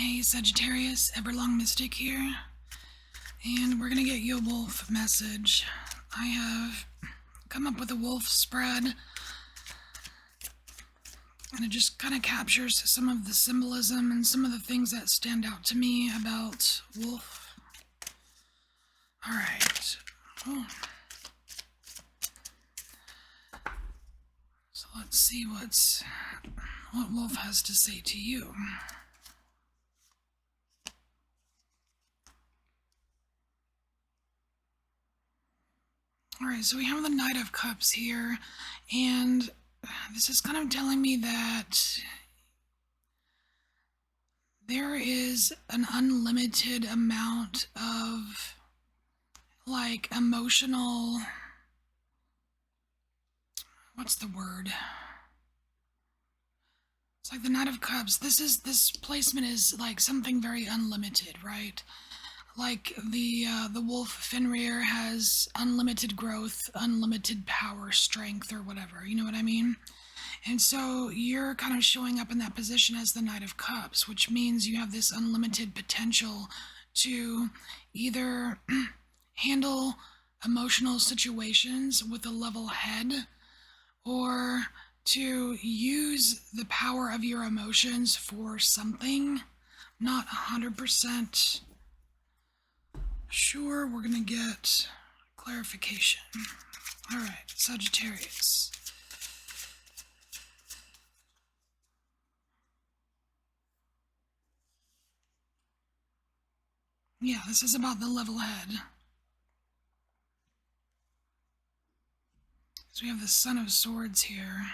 Hey Sagittarius, EverlongMystic here, and we're gonna get you a wolf message. I have come up with a wolf spread, and it just kind of captures some of the symbolism and some of the things that stand out to me about wolf. Alright. Oh. So let's see what wolf has to say to you. Alright, so we have the Knight of Cups here, and this is kind of telling me that there is an unlimited amount of, like, emotional... what's the word? It's like the Knight of Cups. This placement is like something very unlimited, right? Like the wolf Fenrir has unlimited growth, unlimited power, strength, or whatever. You know what I mean? And so you're kind of showing up in that position as the Knight of Cups, which means you have this unlimited potential to either handle emotional situations with a level head, or to use the power of your emotions for something. Not 100% sure. We're gonna get clarification. All right, Sagittarius. Yeah, this is about the level head. So we have the Son of Swords here.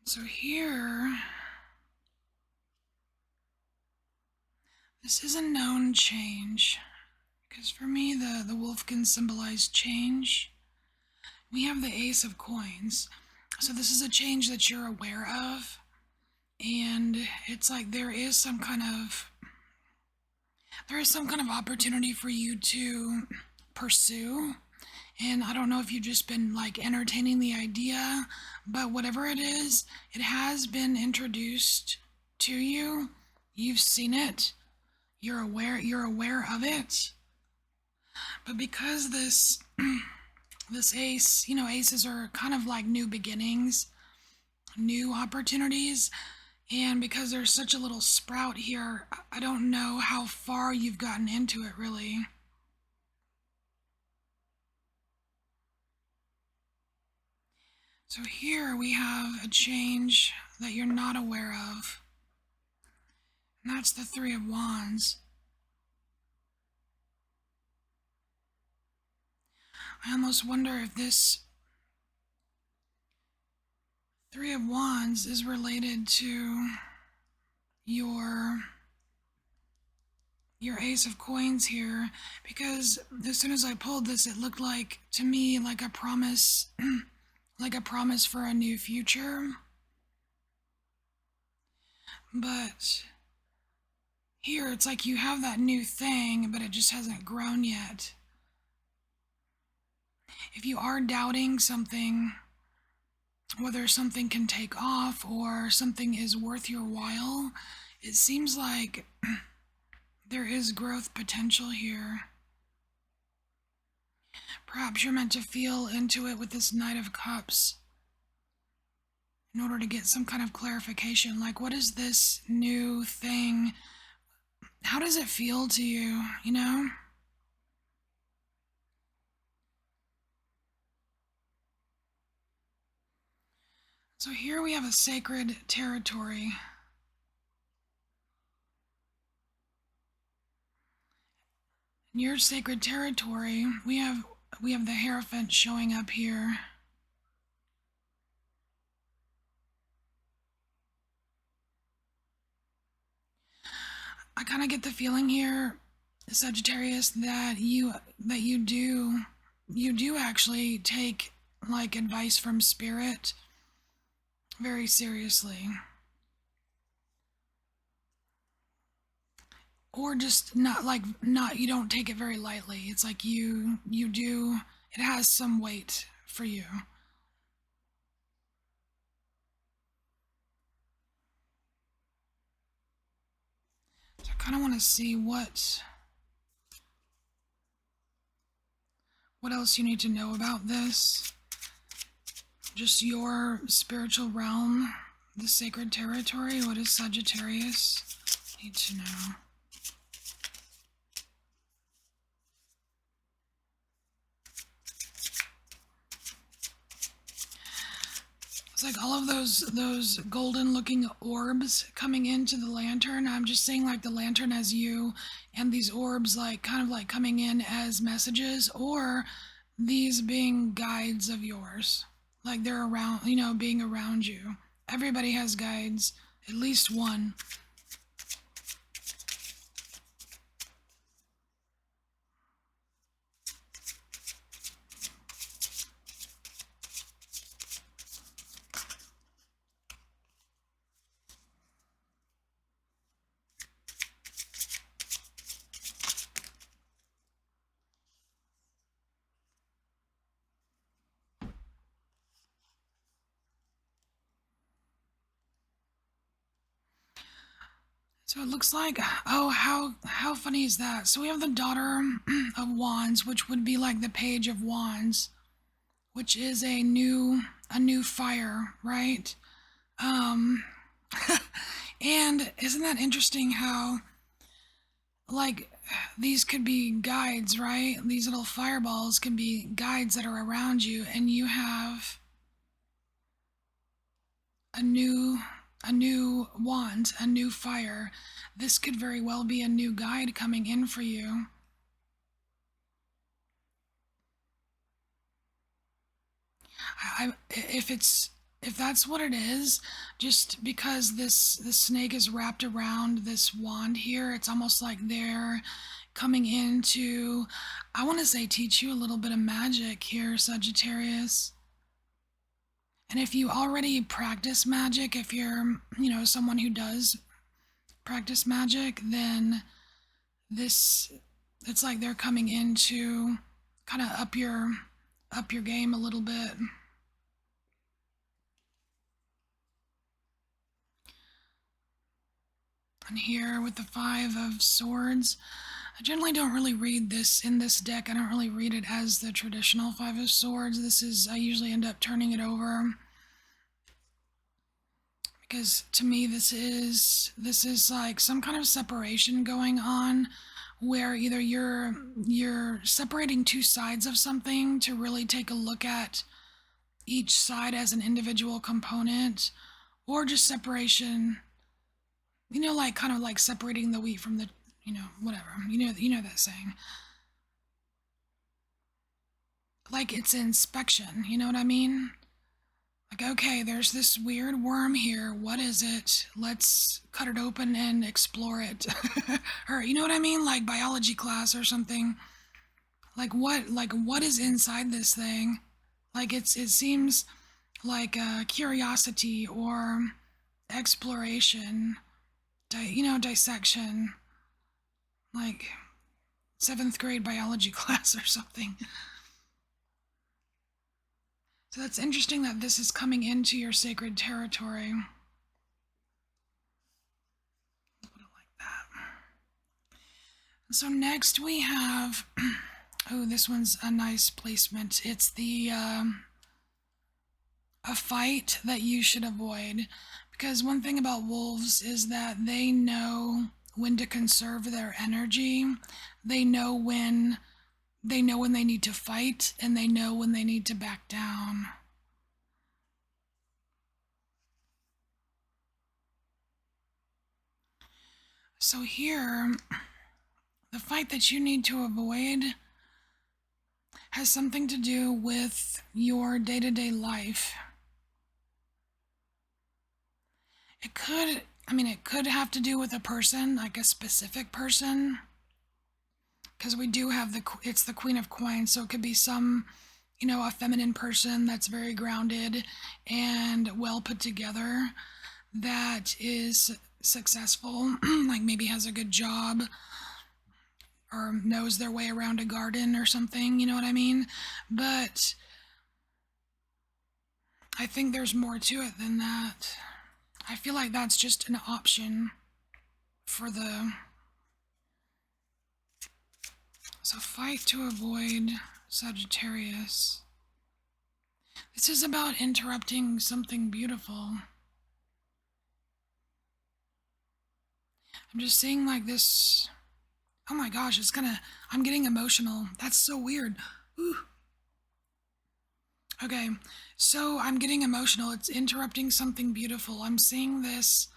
So here, this is a known change, because for me the wolf can symbolize change. We have the Ace of Coins, so this is a change that you're aware of, and it's like there is some kind of opportunity for you to pursue. And I don't know if you've just been like entertaining the idea, but whatever it is, it has been introduced to you. You've seen it. You're aware of it. But because this ace, aces are kind of like new beginnings, new opportunities, and because there's such a little sprout here, I don't know how far you've gotten into it really. So here we have a change that you're not aware of, and that's the Three of Wands. I almost wonder if this Three of Wands is related to your Ace of Coins here, because as soon as I pulled this, it looked like, to me, like a promise, like a promise for a new future. But here, it's like you have that new thing, but it just hasn't grown yet. If you are doubting something, whether something can take off or something is worth your while, it seems like there is growth potential here. Perhaps you're meant to feel into it with this Knight of Cups in order to get some kind of clarification. Like, what is this new thing? How does it feel to you, you know? So here we have a sacred territory. In your sacred territory, we have the Hierophant showing up here. I kind of get the feeling here, Sagittarius, that you do actually take like advice from spirit very seriously. Or just not you don't take it very lightly. It's like you do, it has some weight for you. kind of want to see what else you need to know about this. Just your spiritual realm, the sacred territory. What does Sagittarius need to know? It's like all of those golden looking orbs coming into the lantern. I'm just saying like the lantern as you, and these orbs like kind of like coming in as messages, or these being guides of yours. Like they're around, you know, being around you. Everybody has guides, at least one. So it looks like, oh, how funny is that? So we have the Daughter of Wands, which would be like the Page of Wands, which is a new fire, right? Um, and isn't that interesting how, like, these could be guides, right? These little fireballs can be guides that are around you, and you have a new wand, a new fire. This could very well be a new guide coming in for you. If that's what it is, just because this snake is wrapped around this wand here, it's almost like they're coming in to, I want to say, teach you a little bit of magic here, Sagittarius. And if you already practice magic, if you're, you know, someone who does practice magic, then it's like they're coming in to kind of up your game a little bit. And here with the Five of Swords, I generally don't really read this in this deck. I don't really read it as the traditional Five of Swords. I usually end up turning it over, because to me this is like some kind of separation going on, where either you're separating two sides of something to really take a look at each side as an individual component, or just separation, you know, like kind of like separating the wheat from the, you know, whatever, you know that saying. Like it's inspection, you know what I mean? Like, okay, there's this weird worm here. What is it? Let's cut it open and explore it. Or, you know what I mean? Like biology class or something. Like what is inside this thing? Like it seems like curiosity or exploration, dissection. Like 7th grade biology class or something. So that's interesting that this is coming into your sacred territory. Put it like that. So next we have, oh, this one's a nice placement. It's the, a fight that you should avoid. Because one thing about wolves is that they know when to conserve their energy. They know when they need to fight, and they know when they need to back down. So here, the fight that you need to avoid has something to do with your day-to-day life. It could have to do with a person, like a specific person, because we do have it's the Queen of Coins, so it could be some, a feminine person that's very grounded and well put together, that is successful, like maybe has a good job or knows their way around a garden or something, you know what I mean? But I think there's more to it than that. I feel like that's just an option for the So fight to avoid Sagittarius. This is about interrupting something beautiful. I'm just seeing like this. Oh my gosh, I'm getting emotional. That's so weird. Ooh. Okay, so I'm getting emotional. It's interrupting something beautiful. I'm seeing this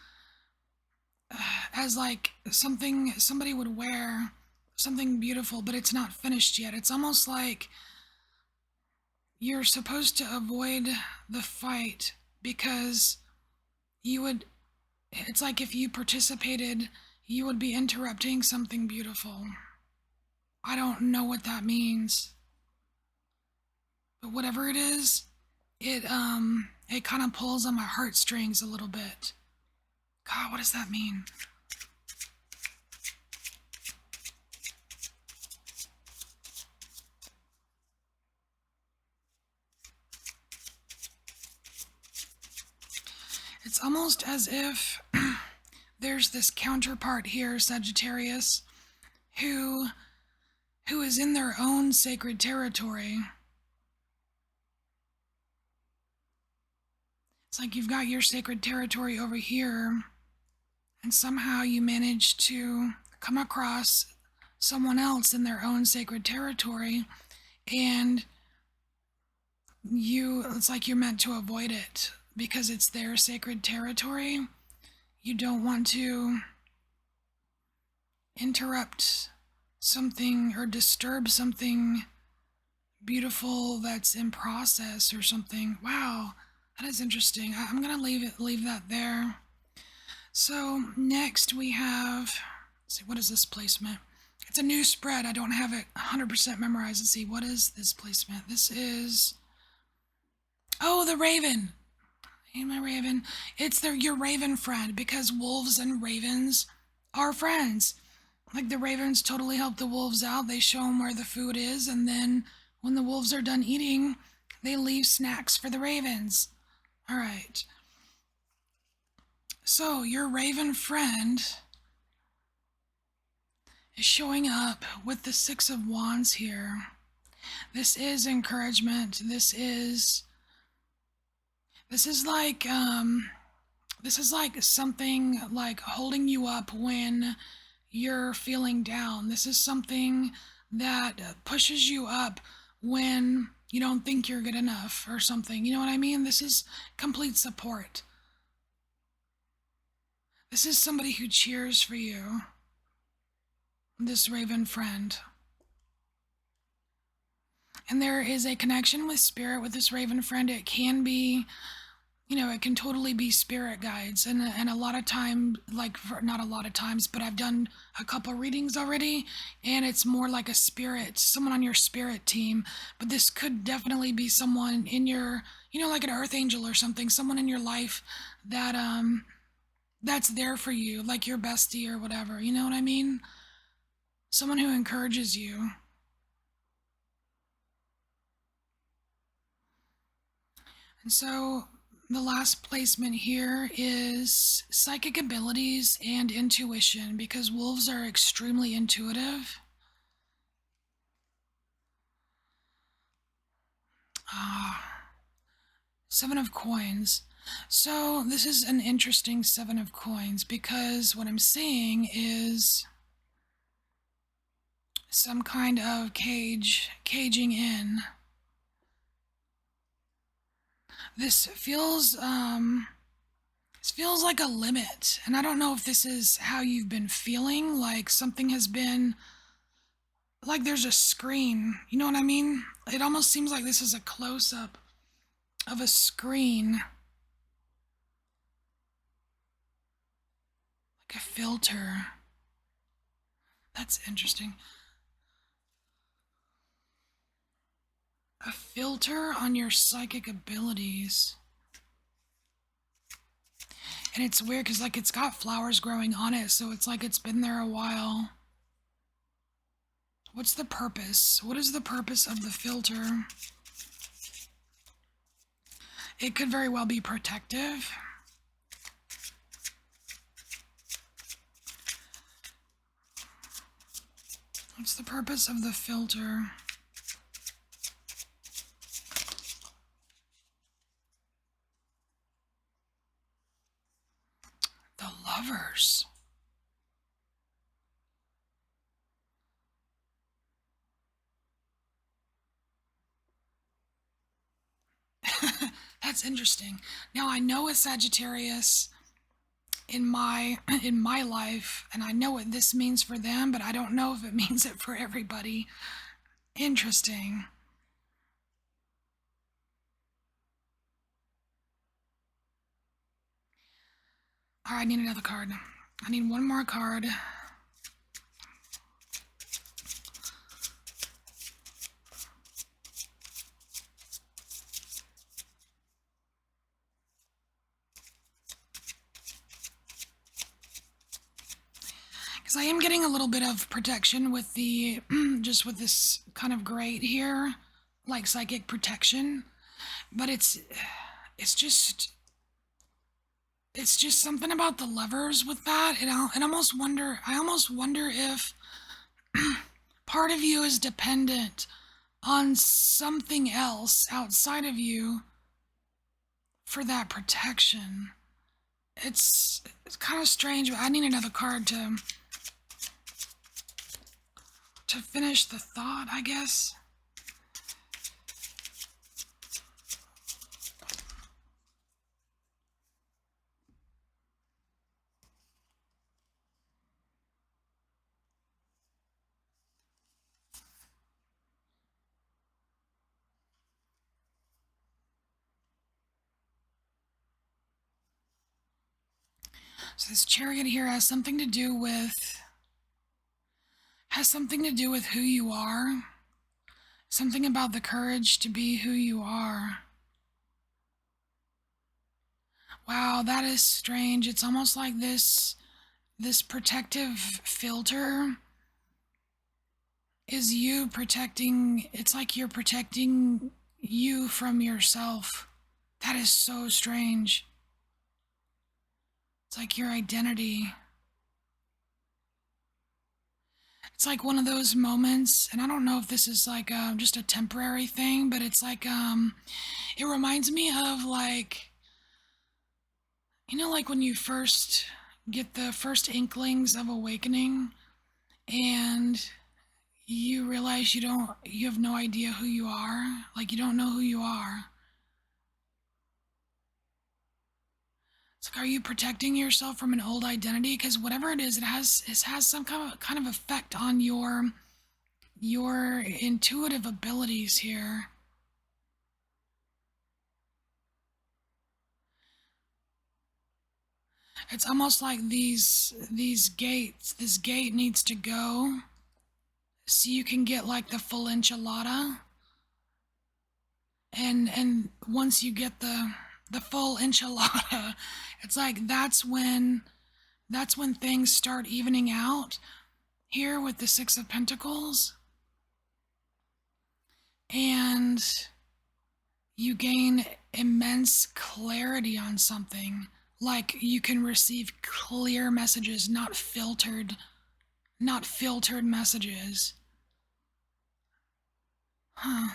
as like something somebody would wear, something beautiful, but it's not finished yet. It's almost like you're supposed to avoid the fight because it's like if you participated, you would be interrupting something beautiful. I don't know what that means. But whatever it is, it kind of pulls on my heartstrings a little bit. God, what does that mean? It's almost as if there's this counterpart here, Sagittarius, who is in their own sacred territory. It's like you've got your sacred territory over here, and somehow you manage to come across someone else in their own sacred territory, and it's like you're meant to avoid it because it's their sacred territory. You don't want to interrupt something or disturb something beautiful that's in process or something. Wow, that is interesting. I'm gonna leave that there. So next we have, let's see, what is this placement? It's a new spread. I don't have it 100% memorized. Let's see, what is this placement? This is, oh, the raven. Hey, my raven. It's your raven friend, because wolves and ravens are friends. Like the ravens totally help the wolves out. They show them where the food is, and then when the wolves are done eating, they leave snacks for the ravens. All right. So your raven friend is showing up with the Six of Wands here. This is encouragement. This is like something like holding you up when you're feeling down. This is something that pushes you up when you don't think you're good enough or something. You know what I mean? This is complete support. This is somebody who cheers for you. This raven friend. And there is a connection with spirit with this raven friend. It can be, it can totally be spirit guides. And a lot of time, not a lot of times, but I've done a couple readings already, and it's more like a spirit, someone on your spirit team. But this could definitely be someone in your, like an earth angel or something, someone in your life that, that's there for you, like your bestie or whatever. You know what I mean? Someone who encourages you. And so the last placement here is psychic abilities and intuition, because wolves are extremely intuitive. Seven of Coins. So this is an interesting Seven of Coins, because what I'm seeing is some kind of caging in. This feels like a limit, and I don't know if this is how you've been feeling, like something has been, like there's a screen, you know what I mean? It almost seems like this is a close-up of a screen. Like a filter. That's interesting. A filter on your psychic abilities. And it's weird because like it's got flowers growing on it, so it's like it's been there a while. What's the purpose? What is the purpose of the filter? It could very well be protective. What's the purpose of the filter? The Lovers. That's interesting. Now I know a Sagittarius in my life, and I know what this means for them, but I don't know if it means it for everybody. Interesting. All right, I need another card. I need one more card. Because I am getting a little bit of protection with the, just with this kind of grate here, like psychic protection. But it's just something about the Lovers with that. And I almost wonder if part of you is dependent on something else outside of you for that protection. It's kind of strange, but I need another card to finish the thought, I guess. So this Chariot here has something to do with who you are. Something about the courage to be who you are. Wow, that is strange. It's almost like this protective filter is you protecting, it's like you're protecting you from yourself. That is so strange. It's like your identity. It's like one of those moments, and I don't know if this is like just a temporary thing, but it's like, it reminds me of like, like when you first get the first inklings of awakening and you realize you have no idea who you are, like you don't know who you are. It's like, are you protecting yourself from an old identity? Because whatever it is, it has some kind of effect on your intuitive abilities here. It's almost like these gates, this gate needs to go so you can get like the full enchilada. And once you get the full enchilada, it's like that's when things start evening out here with the Six of Pentacles. And you gain immense clarity on something. Like you can receive clear messages, not filtered messages. Huh.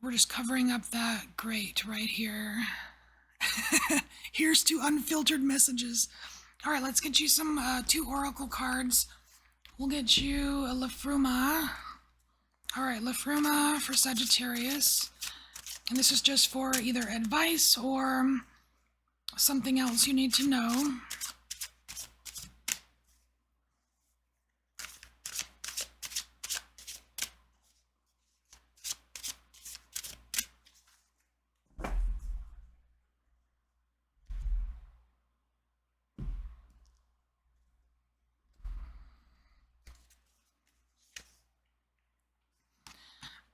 We're just covering up that grate right here. Here's 2 unfiltered messages. All right, let's get you some 2 oracle cards. We'll get you a Lafruma. All right, Lafruma for Sagittarius. And this is just for either advice or something else you need to know.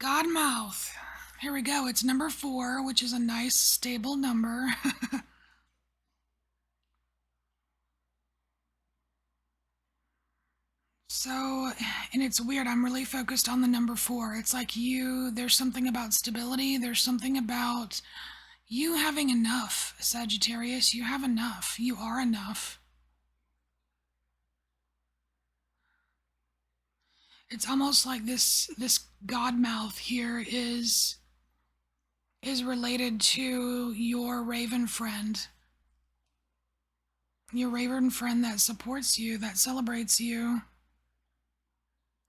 Godmouth. Here we go. It's number 4, which is a nice, stable number. So, and it's weird. I'm really focused on the number 4. It's like there's something about stability. There's something about you having enough, Sagittarius. You have enough. You are enough. It's almost like this god mouth here is related to your raven friend. Your raven friend that supports you, that celebrates you.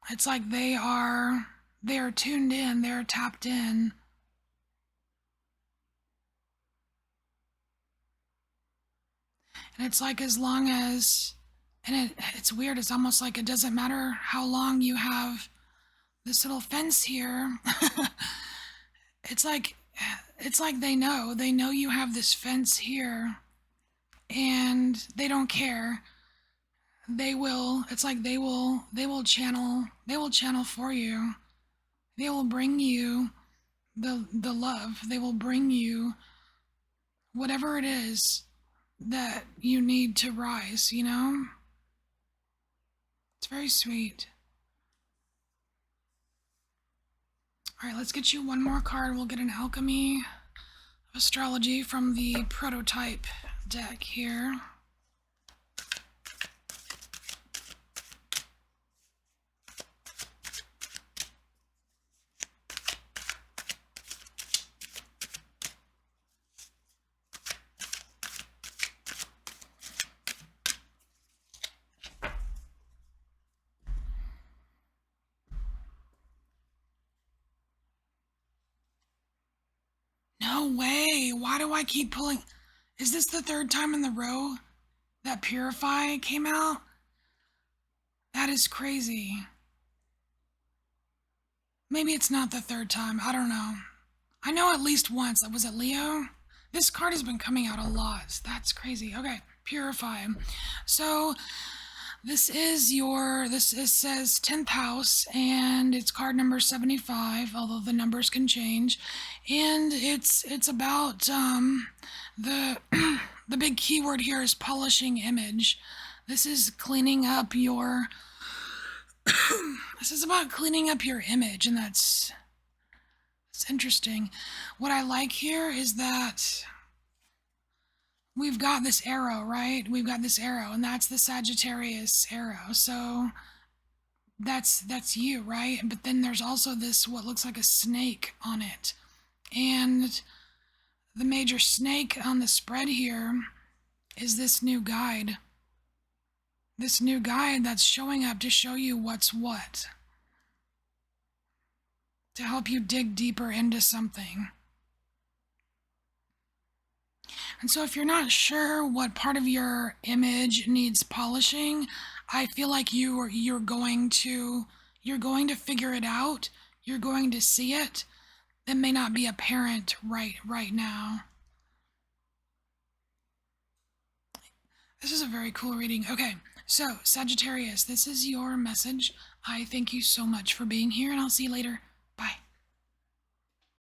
It's like they are tuned in, they're tapped in. And it's like as long as, and it's weird, it's almost like it doesn't matter how long you have this little fence here. it's like they know you have this fence here, and they don't care. They will, it's like they will channel for you. They will bring you the love. They will bring you whatever it is that you need to rise, you know? It's very sweet. All right, let's get you one more card. We'll get an alchemy of astrology from the prototype deck here. No way. Why do I keep pulling? Is this the third time in the row that Purify came out? That is crazy. Maybe it's not the third time. I don't know. I know at least once. Was it Leo? This card has been coming out a lot. That's crazy. Okay, Purify. So this is it says 10th house, and it's card number 75, although the numbers can change. And it's about the the big keyword here is polishing image. This is cleaning up your this is about cleaning up your image, and it's interesting. What I like here is that we've got this arrow, right? We've got this arrow, and that's the Sagittarius arrow. So that's you, right? But then there's also this what looks like a snake on it. And the major snake on the spread here is this new guide. This new guide that's showing up to show you what's what. To help you dig deeper into something. And so if you're not sure what part of your image needs polishing, I feel like you're going to figure it out. You're going to see it. It may not be apparent right now. This is a very cool reading. Okay, so Sagittarius, this is your message. I thank you so much for being here, and I'll see you later.